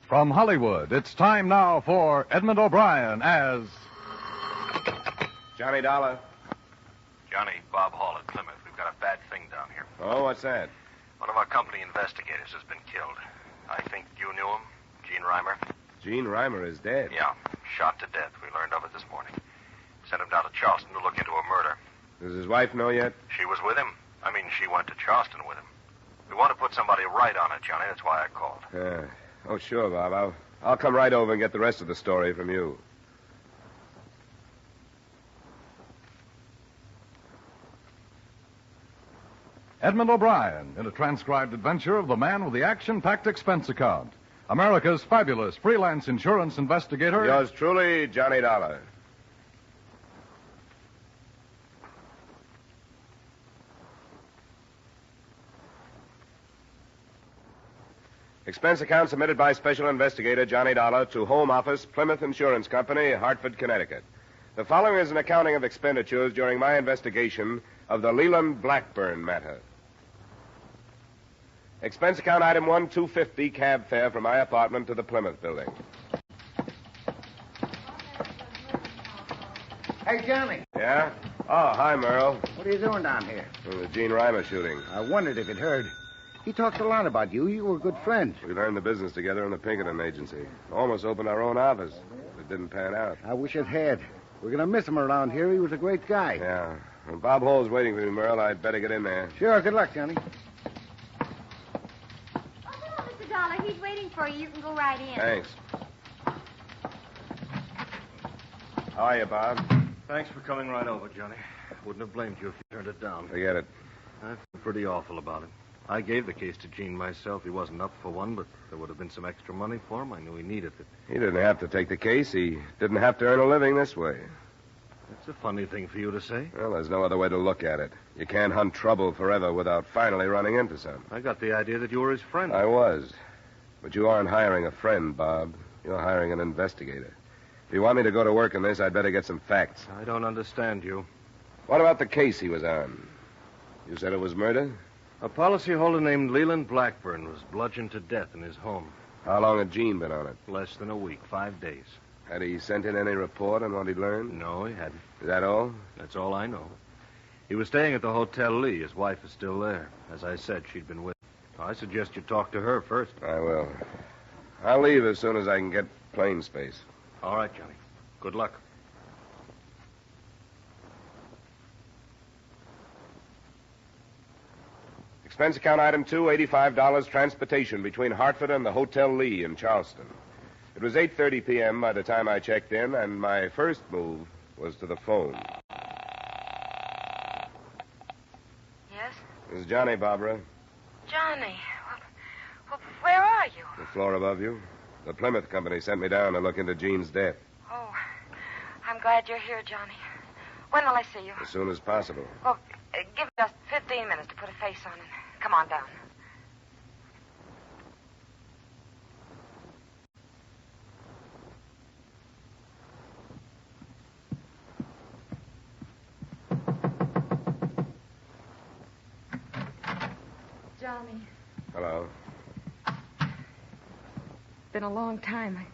From Hollywood, it's time now for Edmund O'Brien as... Johnny Dollar. Johnny, Bob Hall at Plymouth. We've got a bad thing down here. Oh, what's that? One of our company investigators has been killed. I think you knew him, Gene Reimer. Gene Reimer is dead. Yeah, shot to death. We learned of it this morning. Sent him down to Charleston to look into a murder. Does his wife know yet? She was with him. She went to Charleston with him. We want to put somebody right on it, Johnny. That's why I called. Oh, sure, Bob. I'll come right over and get the rest of the story from you. Edmund O'Brien in a transcribed adventure of the man with the action-packed expense account. America's fabulous freelance insurance investigator. Yours truly, Johnny Dollar. Expense account submitted by Special Investigator Johnny Dollar to Home Office, Plymouth Insurance Company, Hartford, Connecticut. The following is an accounting of expenditures during my investigation of the Leland Blackburn matter. Expense account item 1, $250 cab fare from my apartment to the Plymouth building. Hey, Johnny. Yeah? Oh, hi, Merle. What are you doing down here? The Gene Reimer shooting. I wondered if you'd heard. He talked a lot about you. You were good friends. We learned the business together in the Pinkerton agency. Almost opened our own office. It didn't pan out. I wish it had. We're going to miss him around here. He was a great guy. Yeah. Well, Bob Hall's waiting for me, Merle. I'd better get in there. Sure. Good luck, Johnny. Oh, hello, Mr. Dollar. He's waiting for you. You can go right in. Thanks. How are you, Bob? Thanks for coming right over, Johnny. Wouldn't have blamed you if you turned it down. Forget it. I feel pretty awful about it. I gave the case to Gene myself. He wasn't up for one, but there would have been some extra money for him. I knew he needed it. He didn't have to take the case. He didn't have to earn a living this way. That's a funny thing for you to say. Well, there's no other way to look at it. You can't hunt trouble forever without finally running into some. I got the idea that you were his friend. I was. But you aren't hiring a friend, Bob. You're hiring an investigator. If you want me to go to work on this, I'd better get some facts. I don't understand you. What about the case he was on? You said it was murder? A policyholder named Leland Blackburn was bludgeoned to death in his home. How long had Gene been on it? Less than a week, 5 days. Had he sent in any report on what he'd learned? No, he hadn't. Is that all? That's all I know. He was staying at the Hotel Lee. His wife is still there. As I said, she'd been with him. I suggest you talk to her first. I will. I'll leave as soon as I can get plane space. All right, Johnny. Good luck. Expense account item 2, $85 transportation between Hartford and the Hotel Lee in Charleston. It was 8:30 p.m. by the time I checked in, and my first move was to the phone. Yes? This is Johnny, Barbara. Johnny. Well, where are you? The floor above you. The Plymouth company sent me down to look into Gene's death. Oh, I'm glad you're here, Johnny. When will I see you? As soon as possible. Well, give me just 15 minutes to put a face on it. Come on down. Johnny. Hello. It's been a long time.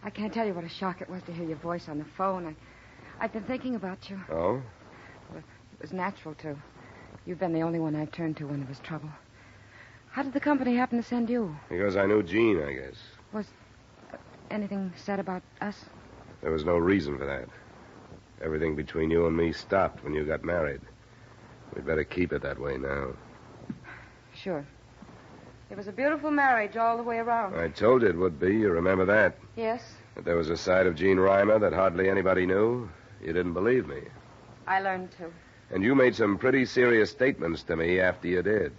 I can't tell you what a shock it was to hear your voice on the phone. I've been thinking about you. Oh? Well, it was natural to. You've been the only one I turned to when there was trouble. How did the company happen to send you? Because I knew Gene, I guess. Was anything said about us? There was no reason for that. Everything between you and me stopped when you got married. We'd better keep it that way now. Sure. It was a beautiful marriage all the way around. I told you it would be. You remember that? Yes. That there was a side of Gene Reimer that hardly anybody knew. You didn't believe me. I learned to. And you made some pretty serious statements to me after you did.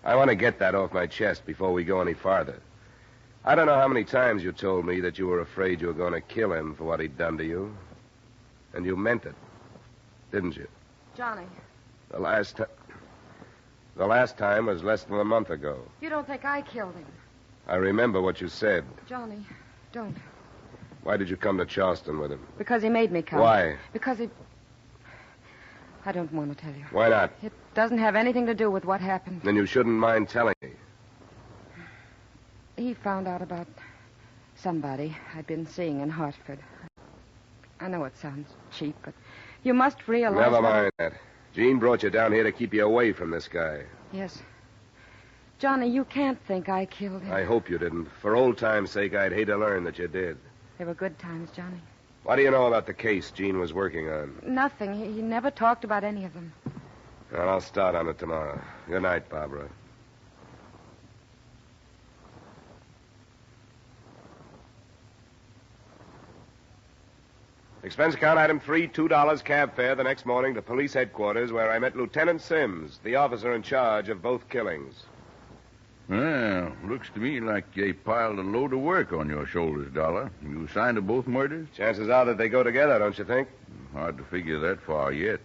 I want to get that off my chest before we go any farther. I don't know how many times you told me that you were afraid you were going to kill him for what he'd done to you. And you meant it, didn't you? Johnny. The last time was less than a month ago. You don't think I killed him? I remember what you said. Johnny, don't. Why did you come to Charleston with him? Because he made me come. Why? Because he... I don't want to tell you. Why not? It doesn't have anything to do with what happened. Then you shouldn't mind telling me. He found out about Somebody I'd been seeing in Hartford. I know it sounds cheap, but you must realize... Never mind that. Jean brought you down here to keep you away from this guy. Yes. Johnny, you can't think I killed him. I hope you didn't. For old time's sake, I'd hate to learn that you did. They were good times, Johnny. What do you know about the case Jean was working on? Nothing. He never talked about any of them. Well, I'll start on it tomorrow. Good night, Barbara. Expense account item 3, $2 cab fare the next morning to police headquarters where I met Lieutenant Sims, the officer in charge of both killings. Well, looks to me like they piled a load of work on your shoulders, Dollar. You assigned to both murders? Chances are that they go together, don't you think? Hard to figure that far yet.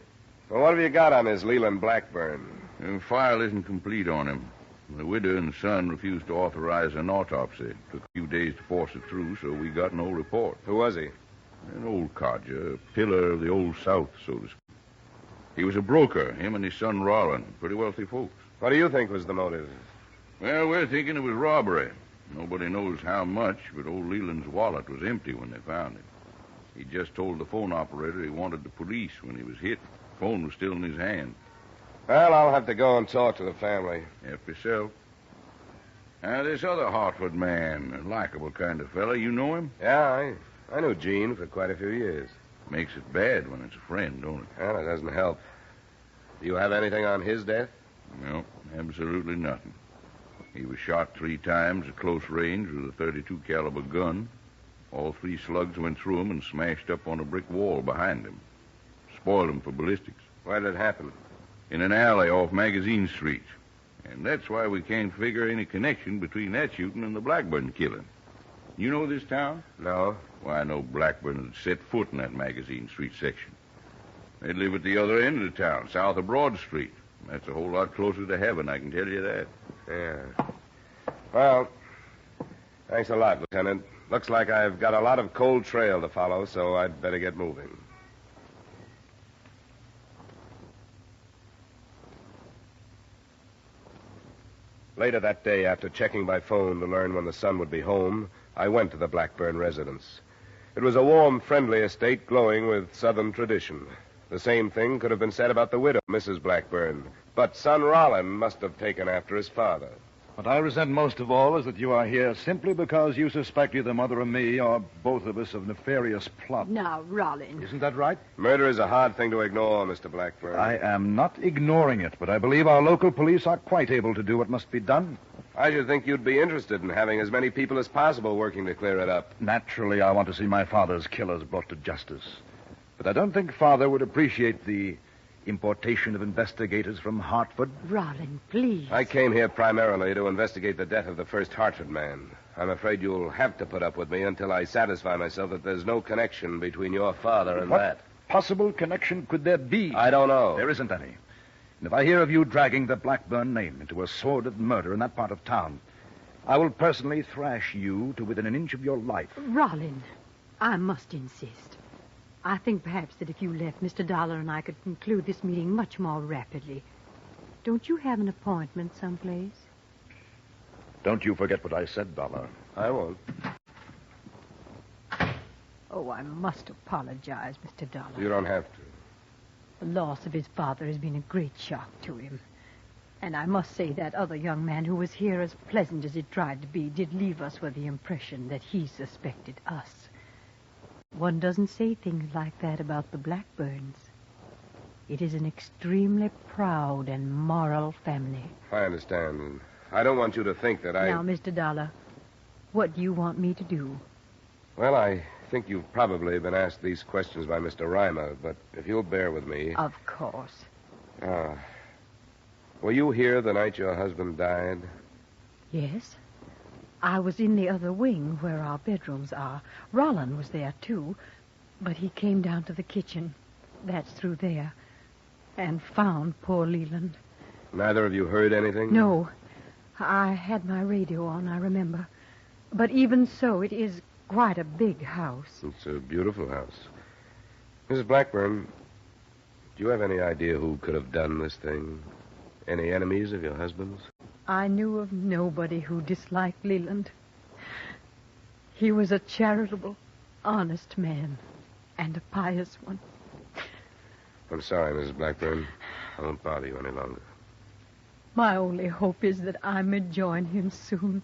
Well, what have you got on this Leland Blackburn? The file isn't complete on him. The widow and son refused to authorize an autopsy. Took a few days to force it through, so we got no report. Who was he? An old codger, a pillar of the old South, so to speak. He was a broker, him and his son Rollin, pretty wealthy folks. What do you think was the motive? Well, we're thinking it was robbery. Nobody knows how much, but old Leland's wallet was empty when they found it. He just told the phone operator he wanted the police when he was hit. The phone was still in his hand. Well, I'll have to go and talk to the family. Help yourself. Now, this other Hartford man, a likable kind of fella, you know him? Yeah, I knew Gene for quite a few years. Makes it bad when it's a friend, don't it? Well, it doesn't help. Do you have anything on his death? No, absolutely nothing. He was shot 3 times at close range with a .32 caliber gun. All 3 slugs went through him and smashed up on a brick wall behind him. Spoiled him for ballistics. Where did it happen? In an alley off Magazine Street. And that's why we can't figure any connection between that shooting and the Blackburn killing. You know this town? No. Why, I know Blackburn had set foot in that Magazine Street section. They live at the other end of the town, south of Broad Street. That's a whole lot closer to heaven, I can tell you that. Yeah. Well, thanks a lot, Lieutenant. Looks like I've got a lot of cold trail to follow, so I'd better get moving. Later that day, after checking by phone to learn when the son would be home, I went to the Blackburn residence. It was a warm, friendly estate glowing with Southern tradition. The same thing could have been said about the widow, Mrs. Blackburn. But son Rollin must have taken after his father. What I resent most of all is that you are here simply because you suspect either Mother or me or both of us of nefarious plot. Now, Rollin. Isn't that right? Murder is a hard thing to ignore, Mr. Blackburn. I am not ignoring it, but I believe our local police are quite able to do what must be done. I should think you'd be interested in having as many people as possible working to clear it up. Naturally, I want to see my father's killers brought to justice. But I don't think Father would appreciate the importation of investigators from Hartford. Rollin, please. I came here primarily to investigate the death of the first Hartford man. I'm afraid you'll have to put up with me until I satisfy myself that there's no connection between your father and What that. possible connection could there be? I don't know. There isn't any. And if I hear of you dragging the Blackburn name into a sordid murder in that part of town, I will personally thrash you to within an inch of your life. Rollin, I must insist. I think perhaps that if you left, Mr. Dollar and I could conclude this meeting much more rapidly. Don't you have an appointment someplace? Don't you forget what I said, Dollar. I won't. Oh, I must apologize, Mr. Dollar. You don't have to. The loss of his father has been a great shock to him. And I must say that other young man who was here, as pleasant as it tried to be, did leave us with the impression that he suspected us. One doesn't say things like that about the Blackburns. It is an extremely proud and moral family. I understand. I don't want you to think that I... Now, Mr. Dollar, what do you want me to do? Well, I think you've probably been asked these questions by Mr. Reimer, but if you'll bear with me... Of course. Were you here the night your husband died? Yes. I was in the other wing where our bedrooms are. Rollin was there, too. But he came down to the kitchen. That's through there. And found poor Leland. Neither of you heard anything? No. I had my radio on, I remember. But even so, it is quite a big house. It's a beautiful house. Mrs. Blackburn, do you have any idea who could have done this thing? Any enemies of your husband's? I knew of nobody who disliked Leland. He was a charitable, honest man, and a pious one. I'm sorry, Mrs. Blackburn. I won't bother you any longer. My only hope is that I may join him soon.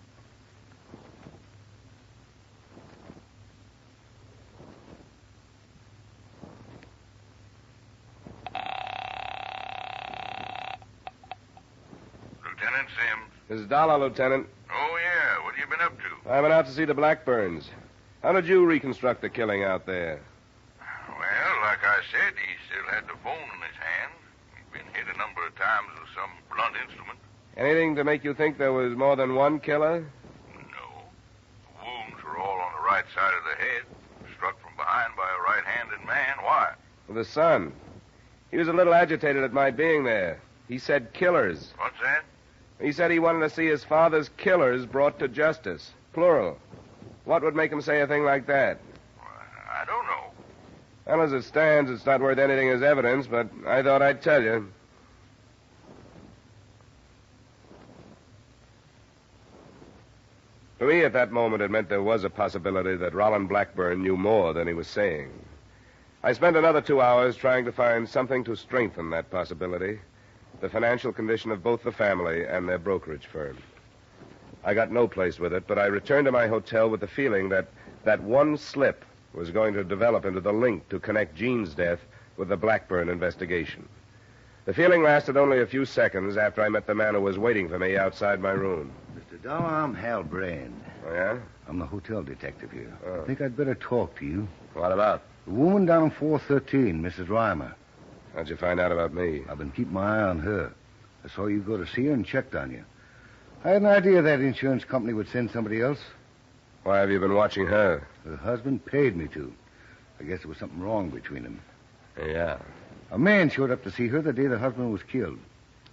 Lieutenant Sims. This is Dollar, Lieutenant. Oh, yeah. What have you been up to? I've been out to see the Blackburns. How did you reconstruct the killing out there? Well, like I said, he still had the phone in his hand. He'd been hit a number of times with some blunt instrument. Anything to make you think there was more than one killer? No. The wounds were all on the right side of the head, struck from behind by a right-handed man. Why? Well, the son. He was a little agitated at my being there. He said killers. What's that? He said he wanted to see his father's killers brought to justice. Plural. What would make him say a thing like that? I don't know. Well, as it stands, it's not worth anything as evidence, but I thought I'd tell you. To me, at that moment, it meant there was a possibility that Roland Blackburn knew more than he was saying. I spent another 2 hours trying to find something to strengthen that possibility, the financial condition of both the family and their brokerage firm. I got no place with it, but I returned to my hotel with the feeling that that one slip was going to develop into the link to connect Jean's death with the Blackburn investigation. The feeling lasted only a few seconds after I met the man who was waiting for me outside my room. Mr. Dollar, I'm Hal Brand. Oh, yeah? I'm the hotel detective here. Oh. I think I'd better talk to you. What about? The woman down on 413, Mrs. Reimer. How'd you find out about me? I've been keeping my eye on her. I saw you go to see her and checked on you. I had an idea that insurance company would send somebody else. Why have you been watching her? Her husband paid me to. I guess there was something wrong between them. Yeah. A man showed up to see her the day the husband was killed.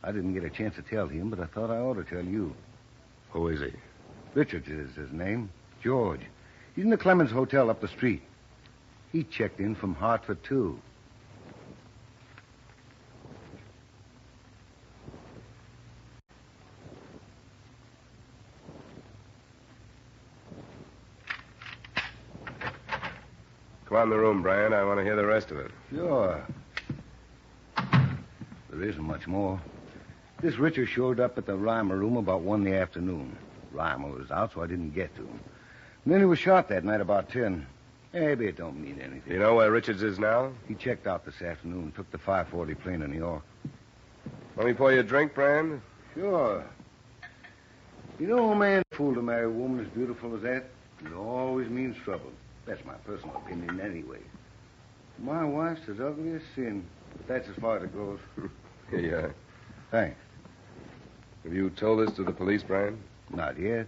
I didn't get a chance to tell him, but I thought I ought to tell you. Who is he? Richards is his name. George. He's in the Clemens Hotel up the street. He checked in from Hartford, too. Come on in the room, Brian. I want to hear the rest of it. Sure. There isn't much more. This Richard showed up at the Reimer room about 1 in the afternoon. Reimer was out, so I didn't get to him. And then he was shot that night about 10. Maybe it don't mean anything. You know where Richards is now? He checked out this afternoon, took the 540 plane to New York. Let me pour you a drink, Brian? Sure. You know, a man fool to marry a woman as beautiful as that, it always means trouble. That's my personal opinion anyway. My wife's as ugly as sin, but that's as far as it goes. Here you are. Thanks. Have you told this to the police, Brian? Not yet.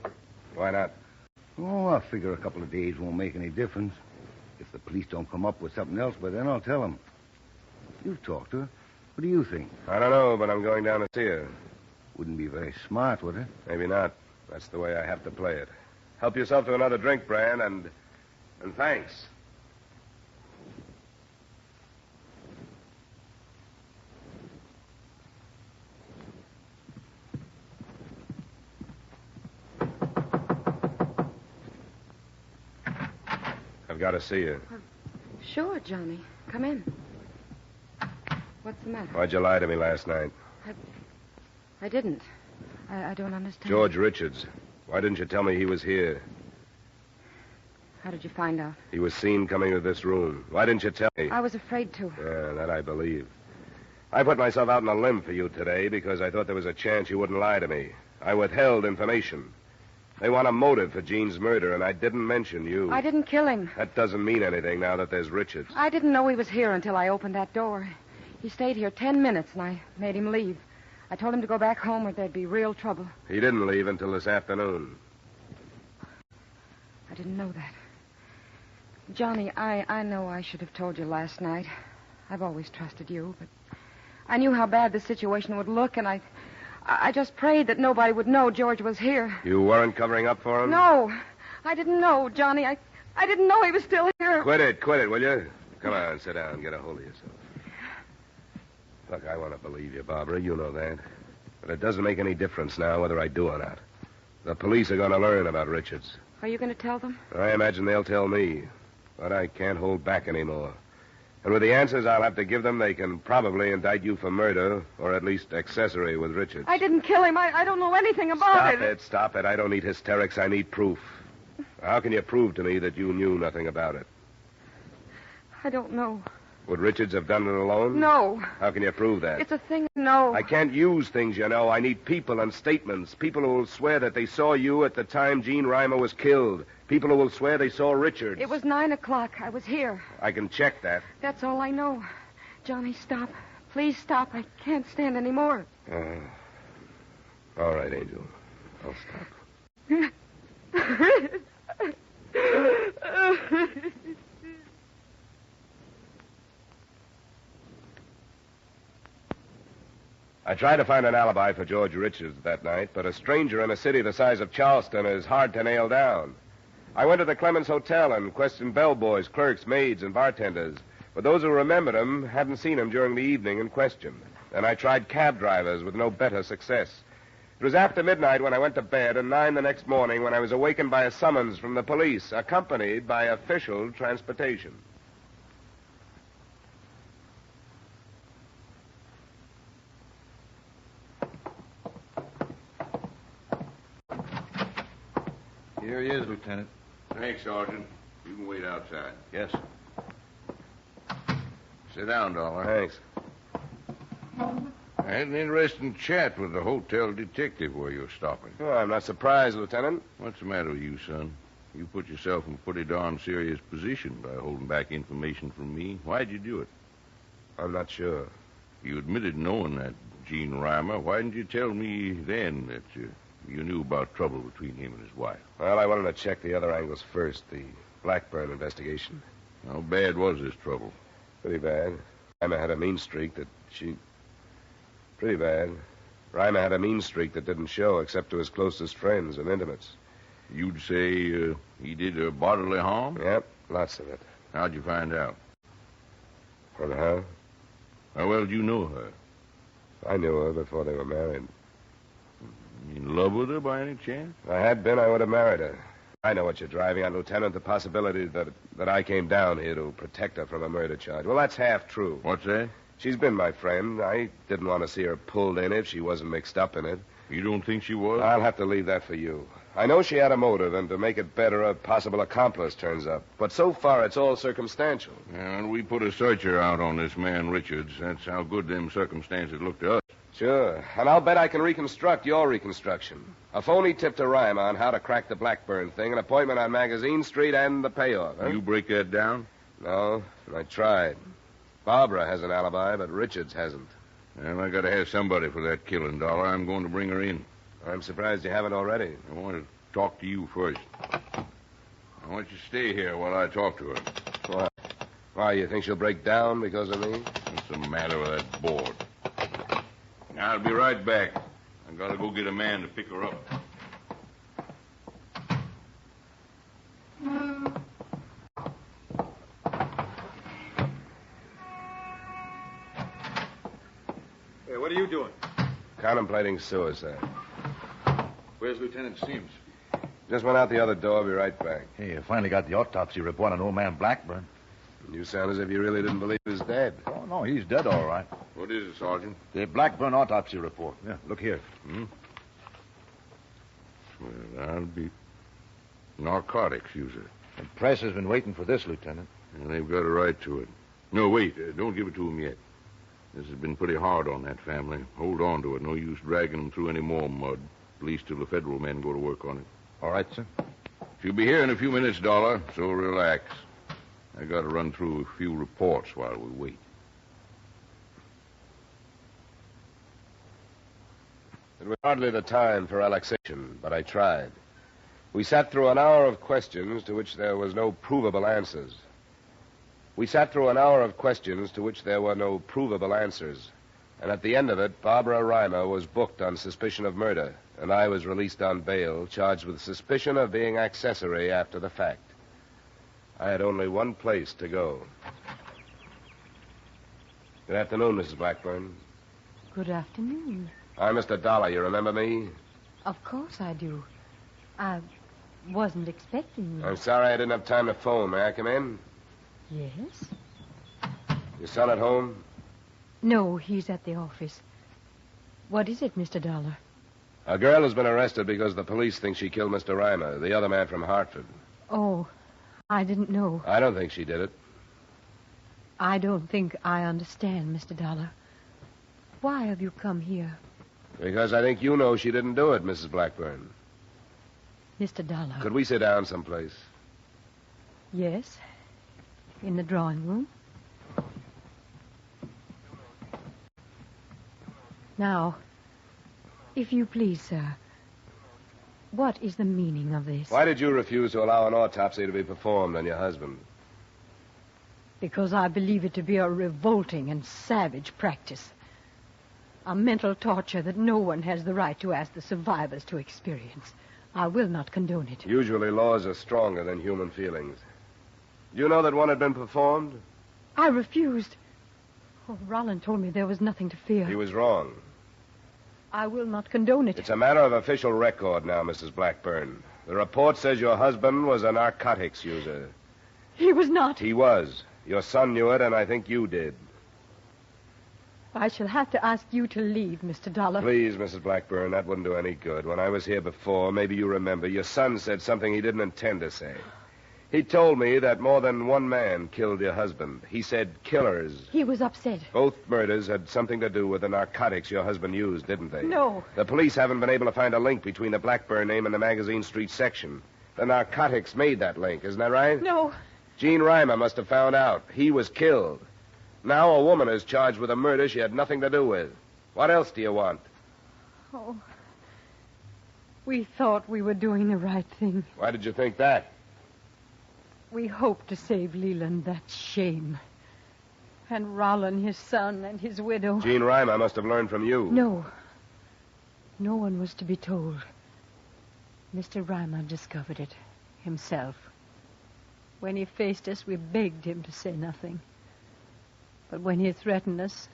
Why not? Oh, I figure a couple of days won't make any difference. If the police don't come up with something else, by then I'll tell them. You've talked to her. What do you think? I don't know, but I'm going down to see her. Wouldn't be very smart, would it? Maybe not. That's the way I have to play it. Help yourself to another drink, Brian, and thanks. I've got to see you. Sure, Johnny. Come in. What's the matter? Why'd you lie to me last night? I didn't. I don't understand. George Richards. Why didn't you tell me he was here? How did you find out? He was seen coming to this room. Why didn't you tell me? I was afraid to. Yeah, that I believe. I put myself out on a limb for you today because I thought there was a chance you wouldn't lie to me. I withheld information. They want a motive for Jean's murder, and I didn't mention you. I didn't kill him. That doesn't mean anything now that there's Richards. I didn't know he was here until I opened that door. He stayed here 10 minutes, and I made him leave. I told him to go back home or there'd be real trouble. He didn't leave until this afternoon. I didn't know that. Johnny, I know I should have told you last night. I've always trusted you, but I knew how bad the situation would look, and I just prayed that nobody would know George was here. You weren't covering up for him? No, I didn't know, Johnny. I didn't know he was still here. Quit it, will you? Come on, sit down, get a hold of yourself. Look, I want to believe you, Barbara. You know that. But it doesn't make any difference now whether I do or not. The police are going to learn about Richards. Are you going to tell them? I imagine they'll tell me, but I can't hold back anymore. And with the answers I'll have to give them, they can probably indict you for murder, or at least accessory with Richards. I didn't kill him. I don't know anything about it. Stop it. I don't need hysterics. I need proof. How can you prove to me that you knew nothing about it? I don't know. Would Richards have done it alone? No. How can you prove that? It's a thing I know. I can't use things, you know. I need people and statements. People who will swear that they saw you at the time Gene Reimer was killed. People who will swear they saw Richards. It was 9 o'clock. I was here. I can check that. That's all I know. Johnny, stop. Please stop. I can't stand any more. All right, Angel. I'll stop. I tried to find an alibi for George Richards that night, but a stranger in a city the size of Charleston is hard to nail down. I went to the Clemens Hotel and questioned bellboys, clerks, maids, and bartenders, but those who remembered him hadn't seen him during the evening in question. And I tried cab drivers with no better success. It was after midnight when I went to bed, and 9 the next morning when I was awakened by a summons from the police, accompanied by official transportation. Here he is, Lieutenant. Thanks, Sergeant. You can wait outside. Yes. Sit down, Dollar. Thanks. I had an interesting chat with the hotel detective where you're stopping. Oh, I'm not surprised, Lieutenant. What's the matter with you, son? You put yourself in a pretty darn serious position by holding back information from me. Why'd you do it? I'm not sure. You admitted knowing that Gene Reimer. Why didn't you tell me then that you knew about trouble between him and his wife? Well, I wanted to check the other angles first, the Blackburn investigation. How bad was this trouble? Pretty bad. Reimer had a mean streak that she... Pretty bad. Reimer had a mean streak that didn't show except to his closest friends and intimates. You'd say he did bodily harm? Yep, lots of it. How'd you find out? From her? How well did you know her? I knew her before they were married. In love with her by any chance? If I had been, I would have married her. I know what you're driving at, Lieutenant, the possibility that I came down here to protect her from a murder charge. Well, that's half true. What's that? She's been my friend. I didn't want to see her pulled in if she wasn't mixed up in it. You don't think she was? I'll have to leave that for you. I know she had a motive, and to make it better, a possible accomplice turns up. But so far, it's all circumstantial. And we put a searcher out on this man, Richards. That's how good them circumstances look to us. Sure. And I'll bet I can reconstruct your reconstruction. A phony tip to Reimer on how to crack the Blackburn thing, an appointment on Magazine Street, and the payoff. Huh? You break that down? No, I tried. Barbara has an alibi, but Richards hasn't. Well, I gotta have somebody for that killing, Dollar. I'm going to bring her in. I'm surprised you haven't already. I want to talk to you first. I want you to stay here while I talk to her. Why, you think she'll break down because of me? What's the matter with that board? I'll be right back. I gotta go get a man to pick her up. Hey, what are you doing? Contemplating suicide. Where's Lieutenant Sims? Just went out the other door. I'll be right back. Hey, you finally got the autopsy report on old man Blackburn. You sound as if you really didn't believe he was dead. Oh, no, he's dead all right. What is it, Sergeant? The Blackburn autopsy report. Yeah, look here. Well, that'll be narcotics user. The press has been waiting for this, Lieutenant. And they've got a right to it. No, wait. Don't give it to them yet. This has been pretty hard on that family. Hold on to it. No use dragging them through any more mud. At least till the federal men go to work on it. All right, sir. She'll be here in a few minutes, Dollar, so relax. I got to run through a few reports while we wait. It was hardly the time for relaxation, but I tried. We sat through an hour of questions to which there was no provable answers. And at the end of it, Barbara Reimer was booked on suspicion of murder, and I was released on bail, charged with suspicion of being accessory after the fact. I had only one place to go. Good afternoon, Mrs. Blackburn. Good afternoon. I'm Mr. Dollar. You remember me? Of course I do. wasn't expecting me. I'm sorry I didn't have time to phone. May I come in? Yes? Your son at home? No, he's at the office. What is it, Mr. Dollar? A girl has been arrested because the police think she killed Mr. Reimer, the other man from Hartford. Oh, I didn't know. I don't think she did it. I don't think I understand, Mr. Dollar. Why have you come here? Because I think you know she didn't do it, Mrs. Blackburn. Mr. Dollar. Could we sit down someplace? Yes. In the drawing room. Now, if you please, sir, what is the meaning of this? Why did you refuse to allow an autopsy to be performed on your husband? Because I believe it to be a revolting and savage practice. A mental torture that no one has the right to ask the survivors to experience. I will not condone it. Usually laws are stronger than human feelings. Do you know that one had been performed? I refused. Oh, Rollin told me there was nothing to fear. He was wrong. I will not condone it. It's a matter of official record now, Mrs. Blackburn. The report says your husband was a narcotics user. He was not. He was. Your son knew it, and I think you did. I shall have to ask you to leave, Mr. Dollar. Please, Mrs. Blackburn, that wouldn't do any good. When I was here before, maybe you remember, your son said something he didn't intend to say. He told me that more than one man killed your husband. He said killers. He was upset. Both murders had something to do with the narcotics your husband used, didn't they? No. The police haven't been able to find a link between the Blackburn name and the Magazine Street section. The narcotics made that link, isn't that right? No. Gene Reimer must have found out. He was killed. Now a woman is charged with a murder she had nothing to do with. What else do you want? Oh. We thought we were doing the right thing. Why did you think that? We hoped to save Leland that shame. And Rollin, his son, and his widow. Gene Reimer must have learned from you. No. No one was to be told. Mr. Reimer discovered it himself. When he faced us, we begged him to say nothing. But when he threatened us,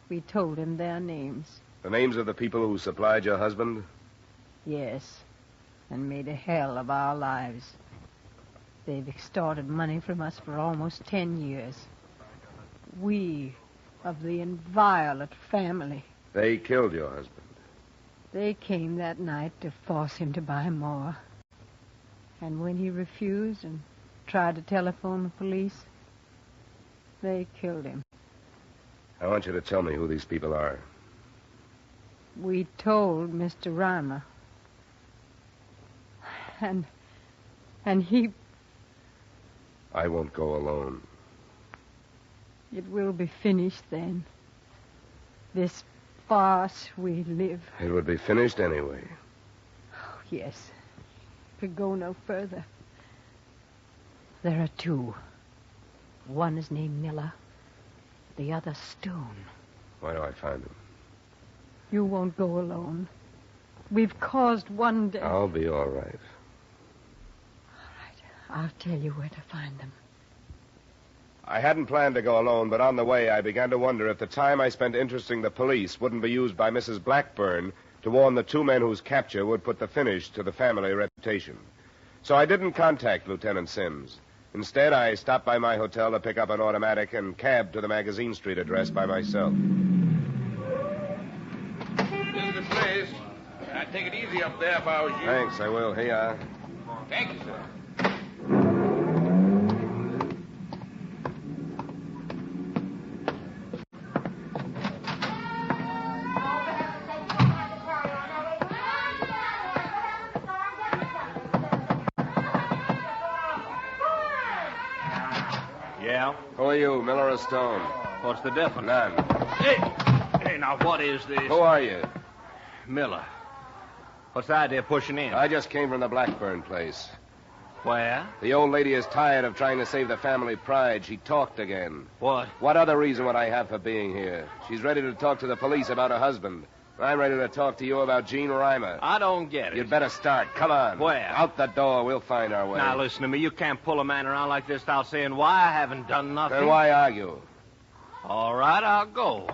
we told him their names. The names of the people who supplied your husband? Yes, and made a hell of our lives. They've extorted money from us for almost 10 years. We, of the inviolate family. They killed your husband. They came that night to force him to buy more. And when he refused and tried to telephone the police, they killed him. I want you to tell me who these people are. We told Mr. Reimer. And he... I won't go alone. It will be finished then. This farce we live. It would be finished anyway. Oh, yes. Could go no further. There are two. One is named Miller. The other Stone. Why do I find him? You won't go alone. We've caused one death. I'll be all right. I'll tell you where to find them. I hadn't planned to go alone, but on the way I began to wonder if the time I spent interesting the police wouldn't be used by Mrs. Blackburn to warn the two men whose capture would put the finish to the family reputation. So I didn't contact Lieutenant Sims. Instead, I stopped by my hotel to pick up an automatic and cabbed to the Magazine Street address by myself. This is the place. I'd take it easy up there if I was you. Thanks, I will. Here you are. Thank you, sir. Yeah? Who are you, Miller or Stone? What's the difference? None. Hey, now what is this? Who are you? Miller. What's the idea of pushing in? I just came from the Blackburn place. Where? The old lady is tired of trying to save the family pride. She talked again. What? What other reason would I have for being here? She's ready to talk to the police about her husband. I'm ready to talk to you about Gene Reimer. I don't get it. You'd better start. Come on. Where? Out the door. We'll find our way. Now, listen to me. You can't pull a man around like this without saying why. I haven't done nothing. Then why argue? All right, I'll go.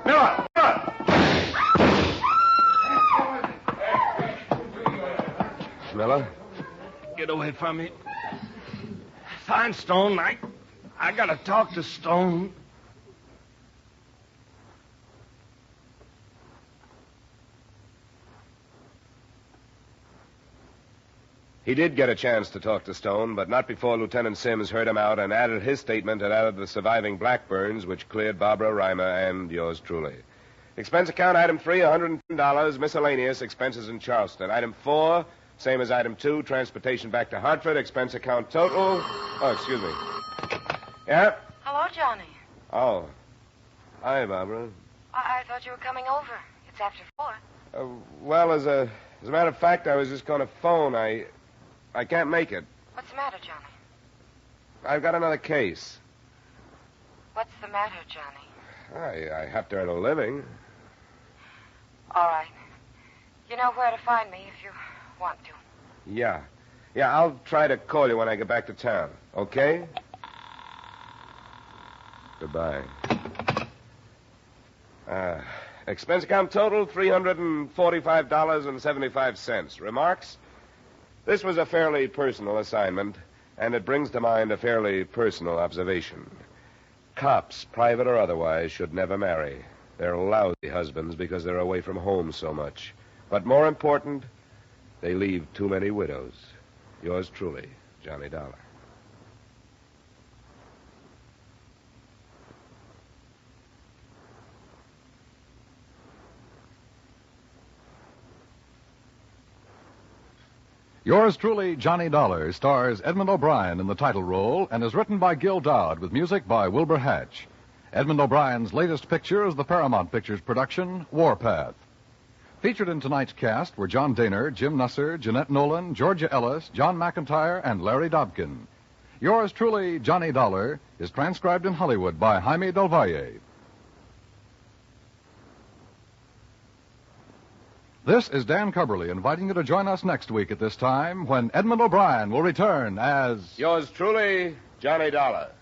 Miller! fella. Get away from me. Find Stone. I gotta talk to Stone. He did get a chance to talk to Stone, but not before Lieutenant Sims heard him out and added his statement and added the surviving Blackburns, which cleared Barbara Reimer and yours truly. Expense account, item 3, $110, miscellaneous, expenses in Charleston. Item 4, same as item 2, transportation back to Hartford, expense account total. Oh, excuse me. Yeah? Hello, Johnny. Oh. Hi, Barbara. I thought you were coming over. It's after 4. Well, as a matter of fact, I was just going to phone. I can't make it. What's the matter, Johnny? I've got another case. What's the matter, Johnny? I have to earn a living. All right. You know where to find me if you want to. Yeah. Yeah, I'll try to call you when I get back to town. Okay? Goodbye. Expense account total, $345.75. Remarks? This was a fairly personal assignment, and it brings to mind a fairly personal observation. Cops, private or otherwise, should never marry. They're lousy husbands because they're away from home so much. But more important, they leave too many widows. Yours truly, Johnny Dollar. Yours truly, Johnny Dollar, stars Edmund O'Brien in the title role and is written by Gil Dowd with music by Wilbur Hatch. Edmund O'Brien's latest picture is the Paramount Pictures production, Warpath. Featured in tonight's cast were John Daner, Jim Nusser, Jeanette Nolan, Georgia Ellis, John McIntyre, and Larry Dobkin. Yours truly, Johnny Dollar, is transcribed in Hollywood by Jaime Del Valle. This is Dan Cubberly inviting you to join us next week at this time when Edmund O'Brien will return as... Yours truly, Johnny Dollar.